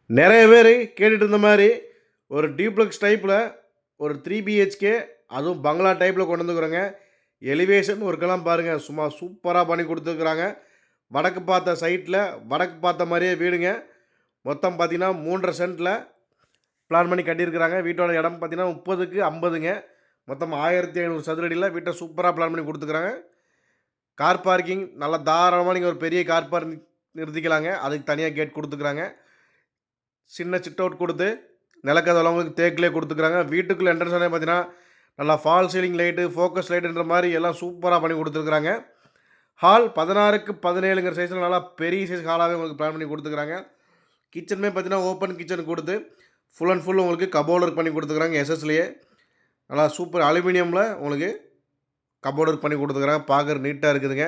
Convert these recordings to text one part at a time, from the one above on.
நிறைய பேர் கேட்டுட்டு இருந்த மாதிரி ஒரு டியூப்ளெக்ஸ் டைப்பில் ஒரு 3 பிஹெச்கே அதுவும் பங்களா டைப்பில் கொண்டு வந்துக்கிறோங்க. எலிவேஷன் ஒர்க்கெல்லாம் பாருங்கள், சும்மா சூப்பராக பண்ணி கொடுத்துருக்குறாங்க. வடக்கு பார்த்த சைட்டில் வடக்கு பார்த்த மாதிரியே வீடுங்க. மொத்தம் பார்த்தீங்கன்னா 3.5 சென்ட்டில் பிளான் பண்ணி கட்டியிருக்கிறாங்க. வீட்டோட இடம் பார்த்தீங்கன்னா 30க்கு 50ங்க. மொத்தம் 1500 சதுரடியில் வீட்டை சூப்பராக பிளான் பண்ணி கொடுத்துக்கிறாங்க. கார் பார்க்கிங் நல்லா தாராளமாக நீங்கள் ஒரு பெரிய கார் பார்க் நிறுத்திக்கலாங்க. அதுக்கு தனியாக கேட் கொடுத்துக்கிறாங்க. சின்ன சிட் அவுட் கொடுத்து நிலக்கதவு அவங்களுக்கு தேக்கிலே கொடுத்துக்கிறாங்க. வீட்டுக்குள்ளே என்ட்ரன்ஸ் பார்த்தீங்கன்னா நல்லா ஃபால் சீலிங் லைட்டு, ஃபோக்கஸ் லைட்டுன்ற மாதிரி எல்லாம் சூப்பராக பண்ணி கொடுத்துருக்குறாங்க. ஹால் 16க்கு 17ங்கிற சைஸில் நல்லா பெரிய சைஸ் ஹாலாகவே உங்களுக்கு பிளான் பண்ணி கொடுத்துக்கிறாங்க. கிச்சனுமே பார்த்தீங்கன்னா ஓப்பன் கிச்சன் கொடுத்து ஃபுல் அண்ட் ஃபுல் உங்களுக்கு கபோர்டு ஒர்க் பண்ணி கொடுத்துக்கிறாங்க. எஸ்எஸ்லேயே நல்லா சூப்பர் அலுமினியமில் உங்களுக்கு கபோர்டு ஒர்க் பண்ணி கொடுத்துக்கிறாங்க. பார்க்குற நீட்டாக இருக்குதுங்க.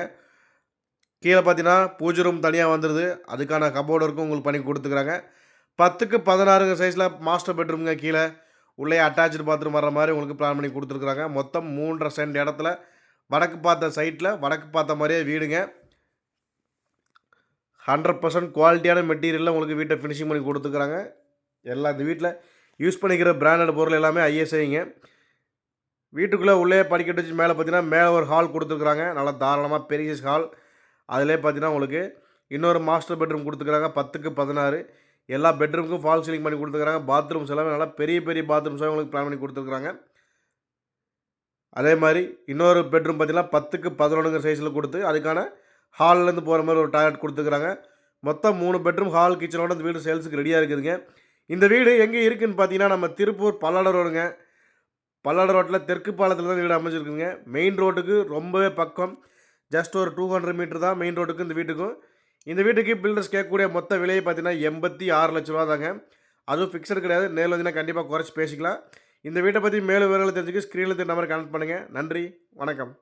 கீழே பார்த்தீங்கன்னா பூஜை ரூம் தனியாக வந்துடுது. அதுக்கான கபோர்டு ஒர்க்கும் உங்களுக்கு பண்ணி கொடுத்துக்கிறாங்க. 10க்கு 16 சைஸில் மாஸ்டர் பெட்ரூம்ங்க. கீழே உள்ளே அட்டாச்சு பாத்ரூம் வர மாதிரி உங்களுக்கு பிளான் பண்ணி கொடுத்துருக்குறாங்க. மொத்தம் 3.5 சென்ட் இடத்துல வடக்கு பார்த்த சைட்டில் வடக்கு பார்த்த மாதிரியே வீடுங்க. 100% குவாலிட்டியான மெட்டீரியலில் உங்களுக்கு வீட்டை ஃபினிஷிங் பண்ணி கொடுத்துருக்குறாங்க. எல்லாம் இந்த வீட்டில் யூஸ் பண்ணிக்கிற பிராண்டட் பொருள் எல்லாமே ஐஎஸ்ஐங்க. வீட்டுக்குள்ளே உள்ளே படிக்கட்டு வச்சு மேலே பார்த்தீங்கன்னா மேலே ஒரு ஹால் கொடுத்துருக்குறாங்க. நல்லா தாராளமாக பெரிய ஹால். அதிலே பார்த்தீங்கன்னா உங்களுக்கு இன்னொரு மாஸ்டர் பெட்ரூம் கொடுத்துருக்குறாங்க. 10க்கு 16 எல்லா பெட்ரூமுக்கும் ஃபால் சீலிங் பண்ணி கொடுத்துருக்குறாங்க. பாத்ரூம்ஸ் எல்லாமே நல்லா பெரிய பெரிய பாத்ரூம்ஸாக உங்களுக்கு பிளான் பண்ணி கொடுத்துருக்குறாங்க. அதே மாதிரி இன்னொரு பெட்ரூம் பார்த்தீங்கன்னா 10க்கு 11 சைஸில் கொடுத்து அதுக்கான ஹால்லேருந்து போகிற மாதிரி ஒரு டாய்லெட் கொடுத்துருக்குறாங்க. மொத்தம் 3 பெட்ரூம் ஹால் கிச்சனோட இந்த வீடு சேல்ஸுக்கு ரெடியாக இருக்குதுங்க. இந்த வீடு எங்கே இருக்குதுன்னு பார்த்தீங்கன்னா நம்ம திருப்பூர் பல்லடம் ரோடுங்க. பல்லடம் ரோட்டில் தெற்கு பாலத்தில் தான் வீடு அமைஞ்சிருக்குங்க. மெயின் ரோட்டுக்கு ரொம்பவே பக்கம். ஜஸ்ட் ஒரு 200 மீட்டர் தான் மெயின் ரோட்டுக்கு இந்த வீட்டுக்கும். இந்த வீட்டுக்கு பில்டர்ஸ் கேட்கக்கூடிய மொத்த விலையை பார்த்தீங்கன்னா 86 லட்ச ரூபா தாங்க. அதுவும் ஃபிக்ஸட் கிடையாது. நேரில் வந்தீங்கன்னா கண்டிப்பாக குறைச்சி பேசிக்கலாம். இந்த வீட்டை பற்றி மேலும் விவரங்களை தெரிஞ்சுக்க ஸ்க்ரீனில் நம்பர் கனெக்ட் பண்ணுங்கள். நன்றி, வணக்கம்.